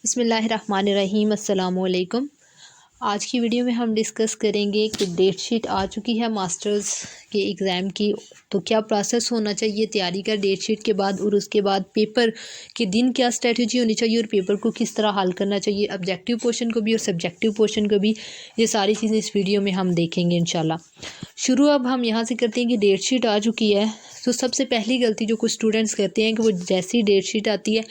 बिस्मिल्लाहिर्रहमानिर्रहीम अस्सलामुअलैकुम। आज की वीडियो में हम डिस्कस करेंगे कि डेट शीट आ चुकी है मास्टर्स के एग्ज़ाम की, तो क्या प्रोसेस होना चाहिए तैयारी का डेट शीट के बाद, और उसके बाद पेपर के दिन क्या स्ट्रेटजी होनी चाहिए और पेपर को किस तरह हल करना चाहिए, ऑब्जेक्टिव पोर्शन को भी और सब्जेक्टिव पोर्शन को भी। ये सारी चीज़ें इस वीडियो में हम देखेंगे इंशाल्लाह। शुरू अब हम यहाँ से करते हैं कि डेट शीट आ चुकी है, तो सबसे पहली गलती जो कुछ स्टूडेंट्स करते हैं कि वो जैसी डेट शीट आती है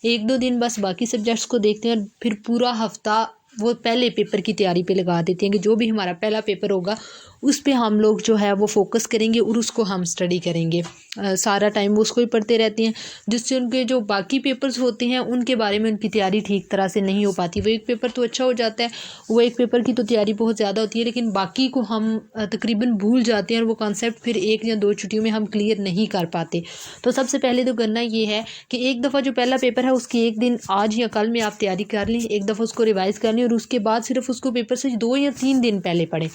एक दो दिन बस बाकी सब्जेक्ट्स को देखते हैं और फिर पूरा हफ्ता वो पहले पेपर की तैयारी पे लगा देते हैं कि जो भी हमारा पहला पेपर होगा उस पे हम लोग जो है वो फोकस करेंगे और उसको हम स्टडी करेंगे। सारा टाइम वो उसको ही पढ़ते रहते हैं, जिससे उनके जो बाकी पेपर्स होते हैं उनके बारे में उनकी तैयारी ठीक तरह से नहीं हो पाती। वो एक पेपर तो अच्छा हो जाता है, वो एक पेपर की तो तैयारी बहुत ज़्यादा होती है, लेकिन बाकी को हम तकरीबन भूल जाते हैं और वो कॉन्सेप्ट फिर एक या दो छुट्टियों में हम क्लियर नहीं कर पाते। तो सबसे पहले तो करना ये है कि एक दफ़ा जो पहला पेपर है उसकी एक दिन आज या कल में आप तैयारी कर लें, एक दफ़ा उसको रिवाइज़ कर लें और उसके बाद सिर्फ उसको पेपर से 2 या 3 दिन पहले पढ़ें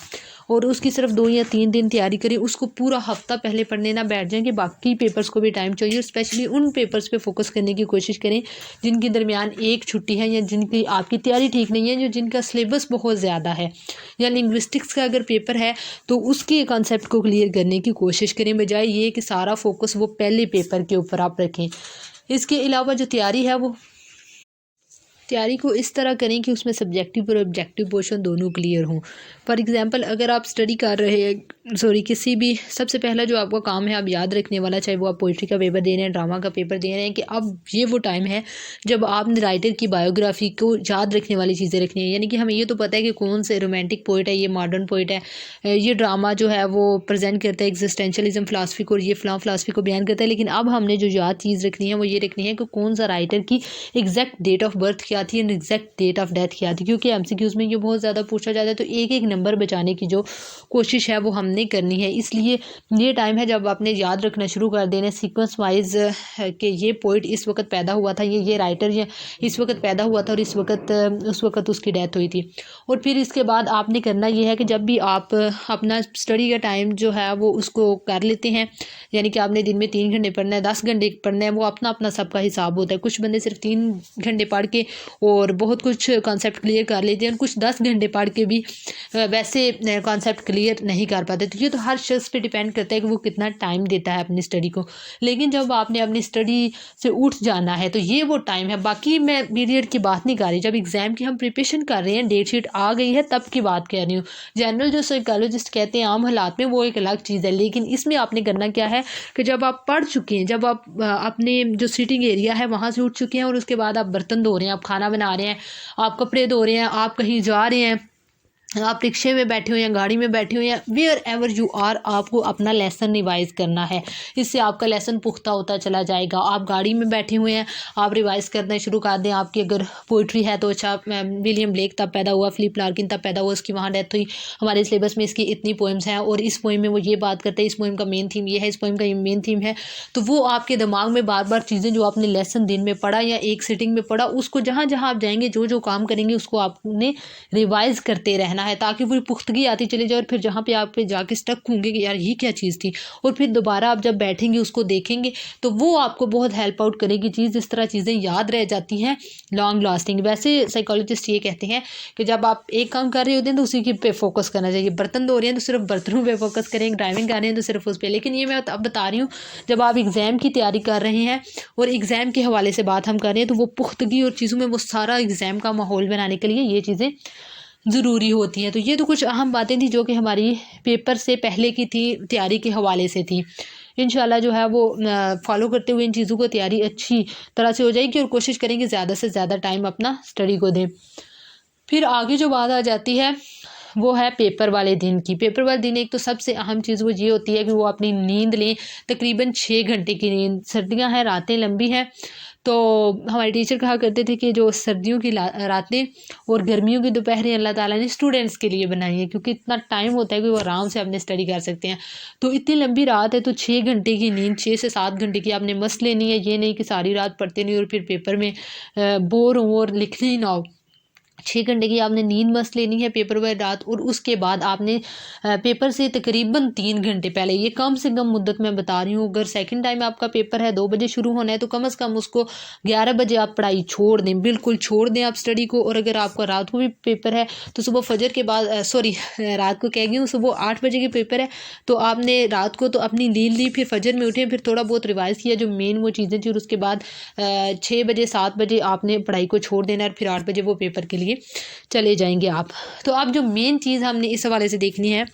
और उसकी सिर्फ 2 या 3 दिन तैयारी करें। उसको पूरा हफ्ता पहले पढ़ने ना बैठ जाएं कि बाकी पेपर्स को भी टाइम चाहिए, और स्पेशली उन पेपर्स पे फोकस करने की कोशिश करें जिनके दरमियान एक छुट्टी है या जिनकी आपकी तैयारी ठीक नहीं है, जो जिनका सिलेबस बहुत ज़्यादा है। या लिंग्विस्टिक्स का अगर पेपर है तो उसके कॉन्सेप्ट को क्लियर करने की कोशिश करें, बजाय ये कि सारा फोकस वो पहले पेपर के ऊपर आप रखें। इसके अलावा जो तैयारी है वो तैयारी को इस तरह करें कि उसमें सब्जेक्टिव और ऑब्जेक्टिव पोर्शन दोनों क्लियर हों। फॉर एग्जांपल अगर आप स्टडी कर रहे हैं किसी भी, सबसे पहला जो आपका काम है आप याद रखने वाला, चाहे वो आप पोइट्री का पेपर दे रहे हैं, ड्रामा का पेपर दे रहे हैं, कि अब ये वो टाइम है जब आपने राइटर की बायोग्राफी को याद रखने वाली चीज़ें रखनी है। यानी कि हमें ये तो पता है कि कौन से रोमांटिक पोइट है, ये मॉडर्न पोइट है, ये ड्रामा जो है वो प्रेजेंट करता है एग्जिस्टेंशलिज्म फ़िलासफ़ी को और ये फ़लाँ फ़िलासफ़ी को बयान करता है, लेकिन अब हमने जो याद चीज़ रखनी है वो ये रखनी है कि कौन सा राइटर की एग्जैक्ट डेट ऑफ बर्थ क्या थी and exact date of death क्या थी, क्योंकि एमसीक्यूज़ में ये बहुत ज़्यादा पूछा जाता है। तो एक एक नंबर बचाने की जो कोशिश है वो हमने करनी है, इसलिए ये टाइम है जब आपने याद रखना शुरू कर देना सीक्वेंस वाइज कि ये पोइट इस वक्त पैदा हुआ था, ये राइटर ये इस वक्त पैदा हुआ था और इस वक्त उस वक्त उसकी डेथ हुई थी। और फिर इसके बाद आपने करना ये है कि जब भी आप अपना स्टडी का टाइम जो है वो उसको कर लेते हैं, यानी कि आपने दिन में 3 घंटे पढ़ना है, 10 घंटे पढ़ना है, वो अपना अपना सबका हिसाब होता है। कुछ बंदे सिर्फ 3 घंटे पढ़ के और बहुत कुछ कॉन्सेप्ट क्लियर कर लेते हैं, और कुछ 10 घंटे पढ़ के भी वैसे कॉन्सेप्ट क्लियर नहीं कर पाते। तो ये तो हर शख्स पे डिपेंड करता है कि वो कितना टाइम देता है अपनी स्टडी को। लेकिन जब आपने अपनी स्टडी से उठ जाना है तो ये वो टाइम है। बाकी मैं पीरियड की बात नहीं कर रही, जब एग्ज़ाम की हम प्रिपरेशन कर रहे हैं, डेट शीट आ गई है तब की बात कर रही हूँ। जनरल जो साइकोलॉजिस्ट कहते हैं आम हालात में, वो एक अलग चीज़ है, लेकिन इसमें आपने करना क्या है कि जब आप पढ़ चुके हैं, जब आप अपने जो सीटिंग एरिया है वहाँ से उठ चुके हैं और उसके बाद आप बर्तन धो रहे हैं, आप खाना बना रहे हैं, आप कपड़े धो रहे हैं, आप कहीं जा रहे हैं, आप रिक्शे में बैठे हो या गाड़ी में बैठे हो या वेयर एवर यू आर, आपको अपना लेसन रिवाइज़ करना है। इससे आपका लेसन पुख्ता होता चला जाएगा। आप गाड़ी में बैठे हुए हैं, आप रिवाइज़ करना शुरू कर दें। आपकी अगर पोइट्री है तो अच्छा, विलियम ब्लेक तब पैदा हुआ, फिलिप लार्किन तब पैदा हुआ, उसकी वहाँ डेथ हुई, हमारे सिलेबस में इसकी इतनी पोइम्स हैं और इस पोइम में वो ये बात करते हैं, इस पोइम का मेन थीम ये है, इस पोइम का ये मेन थीम है। तो वो आपके दिमाग में बार बार चीज़ें जो आपने लेसन दिन में पढ़ा या एक सिटिंग में पढ़ा, उसको जहाँ जहाँ आप जाएंगे जो जो काम करेंगे उसको आपने रिवाइज़ करते रहना है, ताकि पूरी पुख्तगी आती चली जाए और फिर जहाँ पे आप पे जाके स्टक होंगे कि यार ये क्या चीज़ थी, और फिर दोबारा आप जब बैठेंगे उसको देखेंगे तो वो आपको बहुत हेल्प आउट करेगी चीज़। इस तरह चीज़ें याद रह जाती हैं लॉन्ग लास्टिंग। वैसे साइकोलॉजिस्ट ये कहते हैं कि जब आप एक काम कर रहे होते हैं तो उसी के पे फोकस करना चाहिए। बर्तन धो रहे हैं तो सिर्फ बर्तनों पे फोकस करें, ड्राइविंग कर रहे हैं तो सिर्फ उस पर। लेकिन ये मैं अब बता रही हूँ, जब आप एग्ज़ाम की तैयारी कर रहे हैं और एग्ज़ाम के हवाले से बात हम कर रहे हैं, तो वो पुख्तगी और चीज़ों में वो सारा एग्ज़ाम का माहौल बनाने के लिए ये चीज़ें ज़रूरी होती हैं। तो ये तो कुछ अहम बातें थी जो कि हमारी पेपर से पहले की थी, तैयारी के हवाले से थी। इंशाल्लाह जो है वो फॉलो करते हुए इन चीज़ों को तैयारी अच्छी तरह से हो जाएगी और कोशिश करेंगे ज़्यादा से ज़्यादा टाइम अपना स्टडी को दें। फिर आगे जो बात आ जाती है वो है पेपर वाले दिन की। पेपर वाले दिन एक तो सबसे अहम चीज़ वो ये होती है कि वो अपनी नींद लें, तकरीबन 6 घंटे की नींद। सर्दियां हैं, रातें लंबी हैं, तो हमारे टीचर कहा करते थे कि जो सर्दियों की रातें और गर्मियों की दोपहरें अल्लाह ताला ने स्टूडेंट्स के लिए बनाई है, क्योंकि इतना टाइम होता है कि वो आराम से अपने स्टडी कर सकते हैं। तो इतनी लंबी रात है तो 6 घंटे की नींद, 6 से 7 घंटे की आपने मस्त लेनी है। ये नहीं कि सारी रात पढ़ते नहीं और फिर पेपर में बोर हो और लिखने ही ना हो। 6 घंटे की आपने नींद मस्त लेनी है पेपर वाली रात, और उसके बाद आपने पेपर से तकरीबन 3 घंटे पहले, ये कम से कम मुद्दत मैं बता रही हूँ, अगर सेकंड टाइम आपका पेपर है 2 बजे शुरू होना है तो कम से कम उसको 11 बजे आप पढ़ाई छोड़ दें, बिल्कुल छोड़ दें आप स्टडी को। और अगर आपका रात को भी पेपर है तो सुबह फजर के बाद रात को कह गई हूँ, सुबह 8 बजे के पेपर है तो आपने रात को तो अपनी नींद ली, फिर फजर में उठे, फिर थोड़ा बहुत रिवाइज़ किया जो मेन वो चीज़ें थी, और उसके बाद 6 बजे 7 बजे आपने पढ़ाई को छोड़ देना है, फिर 8 बजे वो पेपर के लिए चले जाएंगे आप। तो अब जो मेन चीज़ हमने इस हवाले से देखनी है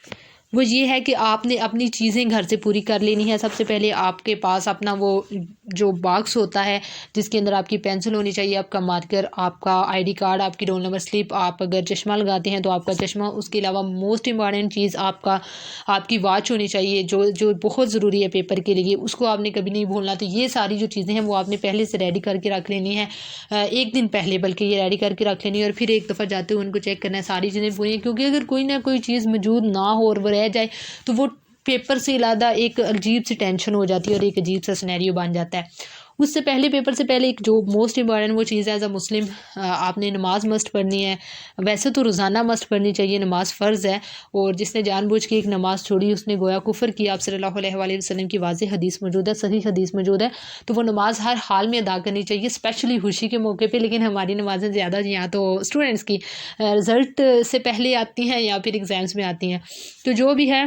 वो ये है कि आपने अपनी चीज़ें घर से पूरी कर लेनी है। सबसे पहले आपके पास अपना वो जो बॉक्स होता है जिसके अंदर आपकी पेंसिल होनी चाहिए, आपका मार्कर, आपका आईडी कार्ड, आपकी रोल नंबर स्लिप, आप अगर चश्मा लगाते हैं तो आपका चश्मा, उसके अलावा मोस्ट इंपॉर्टेंट चीज़ आपकी वॉच होनी चाहिए जो जो बहुत ज़रूरी है पेपर के लिए, उसको आपने कभी नहीं भूलना। तो ये सारी जो चीज़ें हैं वो आपने पहले से रेडी करके रख लेनी है, एक दिन पहले बल्कि ये रेडी करके रख लेनी है, और फिर एक दफ़ा जाते हुए उनको चेक करना है सारी चीज़ें पूरी हैं, क्योंकि अगर कोई ना कोई चीज़ मौजूद ना हो और वो रह जाए तो वो पेपर से इलादा एक अजीब सी टेंशन हो जाती है और एक अजीब सा सिनेरियो बन जाता है। उससे पहले, पेपर से पहले, एक जो मोस्ट इंपॉर्टेंट वो चीज़ है, एज अ मुस्लिम आपने नमाज मस्ट पढ़नी है। वैसे तो रोज़ाना मस्ट पढ़नी चाहिए, नमाज फ़र्ज़ है, और जिसने जानबूझ के एक नमाज़ छोड़ी उसने गोया कुफ़र किया। आप सल्लल्लाहु अलैहि वसल्लम की वाज़ेह हदीस मौजूद है, सही हदीस मौजूद है। तो वो नमाज़ हर हाल में अदा करनी चाहिए, स्पेशली खुशी के मौके पे। लेकिन हमारी नमाज़ें ज़्यादा यहाँ तो स्टूडेंट्स की रिज़ल्ट से पहले आती हैं या फिर एग्ज़ाम्स में आती हैं। तो जो भी है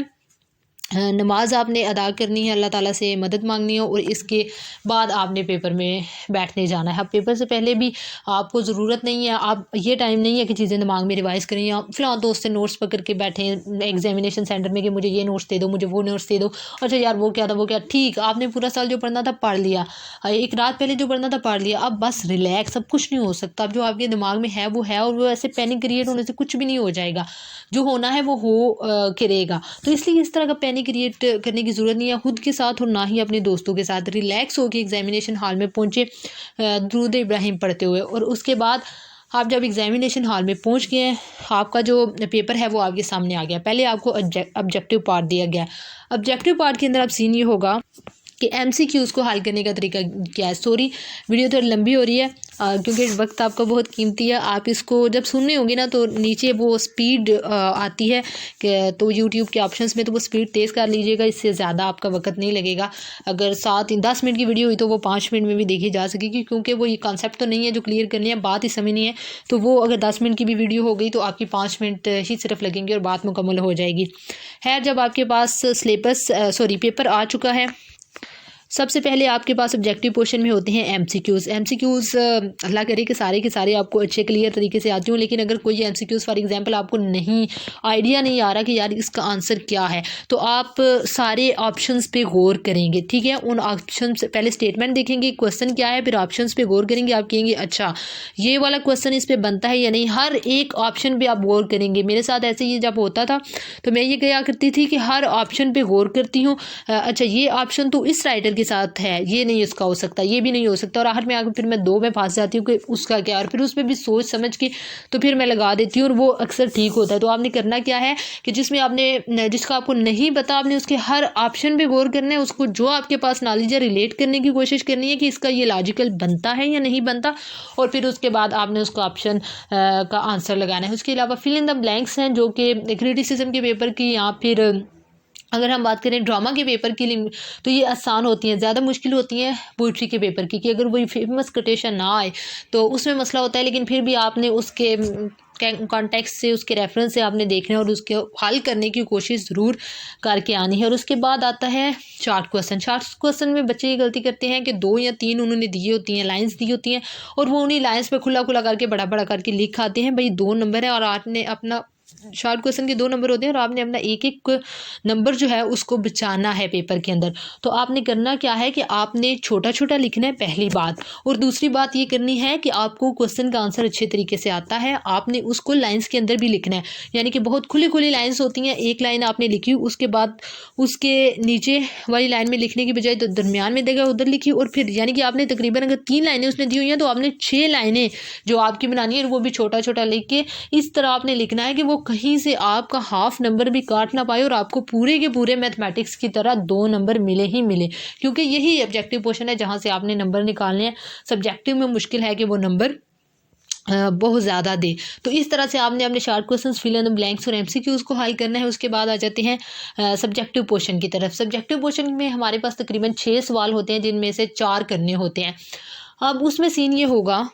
नमाज आपने अदा करनी है, अल्लाह ताला से मदद मांगनी है, और इसके बाद आपने पेपर में बैठने जाना है। अब पेपर से पहले भी आपको ज़रूरत नहीं है, आप ये टाइम नहीं है कि चीज़ें दिमाग में रिवाइज़ करें या फिर आप दोस्त से नोट्स पकड़ के बैठें एग्जामिनेशन सेंटर में कि मुझे ये नोट्स दे दो, मुझे वो नोट्स दे दो, अच्छा यार वो क्या था वो क्या, ठीक, आपने पूरा साल जो पढ़ना था पढ़ लिया, एक रात पहले जो पढ़ना था पढ़ लिया, अब बस रिलैक्स। सब कुछ नहीं हो सकता, अब जो आपके दिमाग में है वो है, और वो ऐसे पैनिक क्रिएट होने से कुछ भी नहीं हो जाएगा, जो होना है वो हो करेगा। तो इसलिए इस तरह का पैनिक क्रिएट करने की ज़रूरत नहीं है खुद के साथ और ना ही अपने दोस्तों के साथ। रिलैक्स होकर एग्जामिनेशन हॉल में पहुँचे दुरूद इब्राहिम पढ़ते हुए, और उसके बाद आप जब एग्जामिनेशन हॉल में पहुँच गए हैं, आपका जो पेपर है वो आपके सामने आ गया। पहले आपको ऑब्जेक्टिव पार्ट दिया गया। ऑब्जेक्टिव पार्ट के अंदर आप सीन ये होगा कि MCQs को हल करने का तरीका क्या है। सॉरी वीडियो थोड़ी लंबी हो रही है क्योंकि वक्त आपका बहुत कीमती है। आप इसको जब सुनने होंगे ना तो नीचे वो स्पीड आती है कि तो YouTube के ऑप्शंस में तो वो स्पीड तेज़ कर लीजिएगा, इससे ज़्यादा आपका वक्त नहीं लगेगा। अगर 7-10 मिनट की वीडियो हुई तो वो 5 मिनट में भी देखी जा सकेगी, क्योंकि वो ये कॉन्सेप्ट तो नहीं है जो क्लियर करनी है, बात ही समझनी है। तो वो अगर 10 मिनट की भी वीडियो हो गई तो आपकी 5 मिनट ही सिर्फ लगेंगे और बात मुकम्मल हो जाएगी। खैर, जब आपके पास पेपर आ चुका है, सबसे पहले आपके पास ऑब्जेक्टिव पोर्शन में होते हैं MCQs। अल्लाह करे कि सारे के सारे आपको अच्छे क्लियर तरीके से आती हूँ, लेकिन अगर कोई MCQs फॉर एग्जांपल आपको आइडिया नहीं आ रहा कि यार इसका आंसर क्या है, तो आप सारे ऑप्शंस पे गौर करेंगे, ठीक है। उन ऑप्शंस पहले स्टेटमेंट देखेंगे क्वेश्चन क्या है, फिर ऑप्शंस पे गौर करेंगे। आप कहेंगे अच्छा ये वाला क्वेश्चन इस पर बनता है या नहीं, हर एक ऑप्शन पर आप गौर करेंगे। मेरे साथ ऐसे ही जब होता था तो मैं ये क्या करती थी कि हर ऑप्शन पर गौर करती हूँ, अच्छा ये ऑप्शन तो इस राइटर के साथ है, ये नहीं इसका हो सकता, ये भी नहीं हो सकता, और आखिर में आकर फिर मैं 2 में फंस जाती हूँ कि उसका क्या, और फिर उस पर भी सोच समझ के तो फिर मैं लगा देती हूँ और वो अक्सर ठीक होता है। तो आपने करना क्या है कि जिसका आपको नहीं पता, आपने उसके हर ऑप्शन पे गौर करना है, उसको जो आपके पास नॉलेज है रिलेट करने की कोशिश करनी है कि इसका ये लॉजिकल बनता है या नहीं बनता, और फिर उसके बाद आपने उसको ऑप्शन का आंसर लगाना है। उसके अलावा फिल इन द ब्लैंक्स हैं जो कि क्रिटिसिज्म के पेपर की, या फिर अगर हम बात करें ड्रामा के पेपर की तो ये आसान होती हैं। ज़्यादा मुश्किल होती हैं पोइट्री के पेपर की, कि अगर वही फेमस कोटेशन ना आए तो उसमें मसला होता है, लेकिन फिर भी आपने उसके कॉन्टेक्स्ट से, उसके रेफरेंस से आपने देखना है और उसके हल करने की कोशिश ज़रूर करके आनी है। और उसके बाद आता है शॉर्ट क्वेश्चन में बच्चे ये गलती करते हैं कि 2 या 3 उन्होंने दी होती हैं, लाइंस दी होती हैं, और वो उन्हीं लाइंस पे खुला करके बड़ा करके लिख आते हैं। भाई 2 नंबर है और आपने अपना शॉर्ट क्वेश्चन के 2 नंबर होते हैं और आपने अपना एक नंबर जो है उसको बचाना है पेपर के अंदर। तो आपने करना क्या है कि आपने छोटा लिखना है, पहली बात। और दूसरी बात ये करनी है कि आपको क्वेश्चन का आंसर अच्छे तरीके से आता है, आपने उसको लाइंस के अंदर भी लिखना है, यानी कि बहुत खुली लाइंस होती हैं। एक लाइन आपने लिखी, उसके बाद उसके नीचे वाली लाइन में लिखने की बजाय तो दरमियान में देगा उधर लिखी, और फिर यानी कि आपने तकरीबन अगर 3 लाइनें उसने दी हुई हैं तो आपने 6 लाइनें जो आपकी बनानी है वो भी छोटा लिख के इस तरह आपने लिखना है कि वो कहीं से आपका हाफ नंबर भी काट ना पाए और आपको पूरे के पूरे मैथमेटिक्स की तरह 2 नंबर मिले ही मिले, क्योंकि यही ऑब्जेक्टिव पोर्शन है जहां से आपने नंबर निकालने हैं। सब्जेक्टिव में मुश्किल है कि वो नंबर बहुत ज़्यादा दे। तो इस तरह से आपने अपने short questions fill in the blanks और एमसीक्यूज़ को हल करना है। उसके बाद आ जाते हैं सब्जेक्टिव पोर्शन की तरफ। सब्जेक्टिव पोर्शन में हमारे पास तकरीबन 6 सवाल होते हैं, जिनमें से 4 करने होते हैं। अब उसमें सीन ये होगा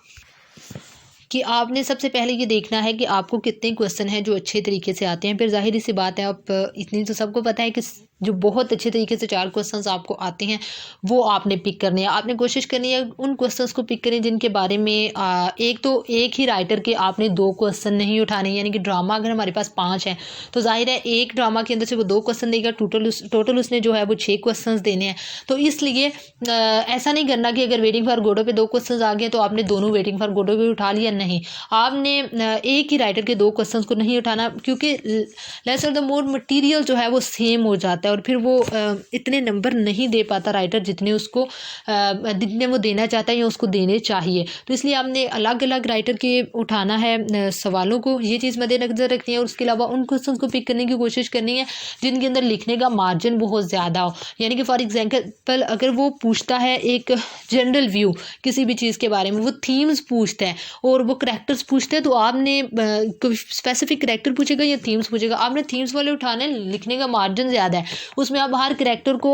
कि आपने सबसे पहले ये देखना है कि आपको कितने क्वेश्चन हैं जो अच्छे तरीके से आते हैं। फिर ज़ाहिर सी बात है, आप इतनी तो सबको पता है कि जो बहुत अच्छे तरीके से 4 क्वेश्चंस आपको आते हैं वो आपने पिक करने हैं। आपने कोशिश करनी है उन क्वेश्चंस को पिक करें जिनके बारे में एक ही राइटर के आपने 2 क्वेश्चन नहीं उठाने। यानी कि ड्रामा अगर हमारे पास 5 है तो जाहिर है एक ड्रामा के अंदर से वो 2 क्वेश्चन देगा, टोटल उसने जो है वो 6 क्वेश्चन देने हैं। तो इसलिए ऐसा नहीं करना कि अगर वेटिंग फॉर गोडो पे 2 क्वेश्चन आ गए तो आपने दोनों वेटिंग फॉर गोडो पे उठा लिया। नहीं, आपने एक ही राइटर के 2 क्वेश्चन को नहीं उठाना, क्योंकि लेस और द मोर मटीरियल जो है वो सेम हो जाता है और फिर वो इतने नंबर नहीं दे पाता राइटर जितने वो देना चाहता है या उसको देने चाहिए। तो इसलिए आपने अलग अलग राइटर के उठाना है सवालों को, ये चीज़ मद्देनजर रखनी है। और उसके अलावा उन क्वेश्चन को पिक करने की कोशिश करनी है जिनके अंदर लिखने का मार्जिन बहुत ज़्यादा हो। यानी कि फॉर एग्जाम्पल अगर वो पूछता है एक जनरल व्यू किसी भी चीज़ के बारे में, वो थीम्स पूछता है और वो करैक्टर्स पूछते हैं, तो आपने कोई स्पेसिफिक करैक्टर पूछेगा या थीम्स पूछेगा, आपने थीम्स वाले उठाने। लिखने का मार्जिन ज़्यादा है, उसमें आप हर करैक्टर को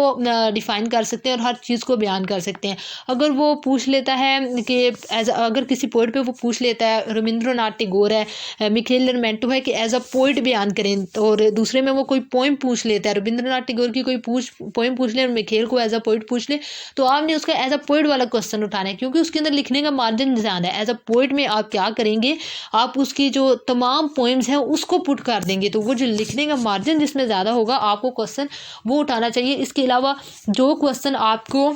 डिफाइन कर सकते हैं और हर चीज़ को बयान कर सकते हैं। अगर वो पूछ लेता है कि अगर किसी पोइट पे वो पूछ लेता है, रविंद्रनाथ टैगोर है, मिखेल लर्मेंटो है, कि एज अ पोइट बयान करें, और दूसरे में वो कोई पोइम पूछ लेता है, रविंद्रनाथ टैगोर की कोई पोइम पूछ ले और मिखेल को एज अ पोइट पूछ ले, तो आपने उसका एज अ पोइट वाला क्वेश्चन उठाना है, क्योंकि उसके अंदर लिखने का मार्जिन ज़्यादा है। एज अ पोइट में आप क्या करेंगे, आप उसकी जो तमाम पोइम्स हैं उसको पुट कर देंगे, तो वो जो लिखने का मार्जिन जिसमें ज़्यादा होगा आपको क्वेश्चन वो उठाना चाहिए। इसके अलावा जो क्वेश्चन आपको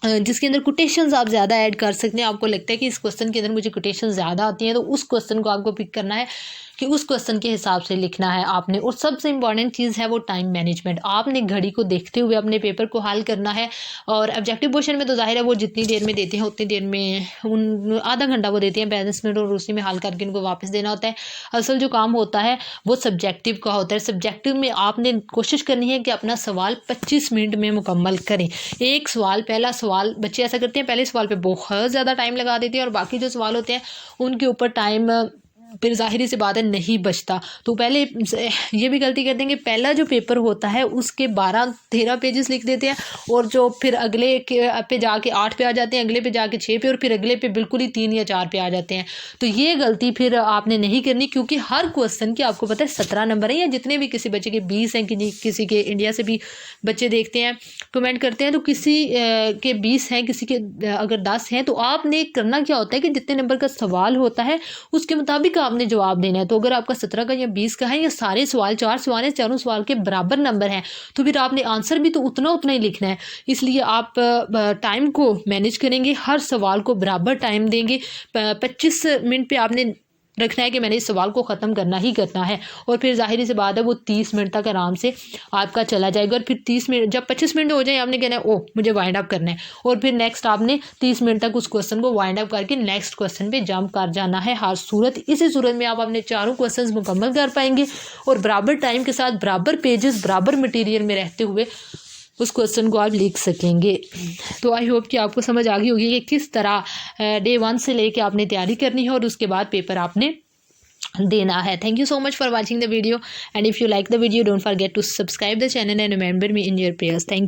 जिसके अंदर कोटेशंस आप ज़्यादा ऐड कर सकते हैं, आपको लगता है कि इस क्वेश्चन के अंदर मुझे कोटेशन ज़्यादा आती हैं, तो उस क्वेश्चन को आपको पिक करना है कि उस क्वेश्चन के हिसाब से लिखना है आपने। और सबसे इंपॉर्टेंट चीज़ है वो टाइम मैनेजमेंट। आपने घड़ी को देखते हुए अपने पेपर को हल करना है। और ऑब्जेक्टिव क्वेश्चन में तो जाहिर है वो जितनी देर में देते हैं उतनी देर में आधा घंटा वो देते हैं बैलेंसमेंट, और उसी में हल करके उनको वापस देना होता है। असल जो काम होता है वो सब्जेक्टिव का होता है। सब्जेक्टिव में आपने कोशिश करनी है कि अपना सवाल 25 मिनट में मुकम्मल करें। एक सवाल, पहला सवाल, बच्चे ऐसा करते हैं पहले सवाल पे बहुत ज़्यादा टाइम लगा देते हैं और बाकी जो सवाल होते हैं उनके ऊपर टाइम फिर जाहिर सी बात है नहीं बचता। तो पहले ये भी गलती करते हैं कि पहला जो पेपर होता है उसके 12-13 पेजेस लिख देते हैं, और जो फिर अगले पे जाके 8 पे आ जाते हैं, अगले पे जाके 6 पे, और फिर अगले पे बिल्कुल ही 3 या 4 पे आ जाते हैं। तो ये गलती फिर आपने नहीं करनी, क्योंकि हर क्वेश्चन के आपको पता है 17 नंबर हैं, या जितने भी किसी बच्चे के 20 हैं, किसी के इंडिया से भी बच्चे देखते हैं कमेंट करते हैं, तो किसी के 20 हैं, किसी के अगर 10 हैं। तो आपने करना क्या होता है कि जितने नंबर का सवाल होता है उसके मुताबिक आपने जवाब देना है। तो अगर आपका 17 का या 20 का है, या सारे सवाल 4 सवाल हैं, चारों सवाल के बराबर नंबर हैं, तो फिर आपने आंसर भी तो उतना ही लिखना है। इसलिए आप टाइम को मैनेज करेंगे, हर सवाल को बराबर टाइम देंगे। 25 मिनट पे आपने रखना है कि मैंने इस सवाल को ख़त्म करना ही करना है, और फिर जाहिर सी बात है वो 30 मिनट तक आराम से आपका चला जाएगा। और फिर 30 मिनट जब 25 मिनट हो जाए आपने कहना है ओह मुझे वाइंड अप करना है, और फिर नेक्स्ट आपने 30 मिनट तक उस क्वेश्चन को वाइंड अप करके नेक्स्ट क्वेश्चन पे जंप कर जाना है हर सूरत। इसी सूरत में आप अपने चारों क्वेश्चन मुकम्मल कर पाएंगे, और बराबर टाइम के साथ बराबर पेजेस बराबर मटीरियल में रहते हुए उस क्वेश्चन को आप लिख सकेंगे। तो आई होप कि आपको समझ आ गई होगी कि किस तरह डे 1 से लेके आपने तैयारी करनी है और उसके बाद पेपर आपने देना है। Thank you so much for watching the video, and if you like the video don't forget to subscribe the channel and remember me in your prayers. Thank you.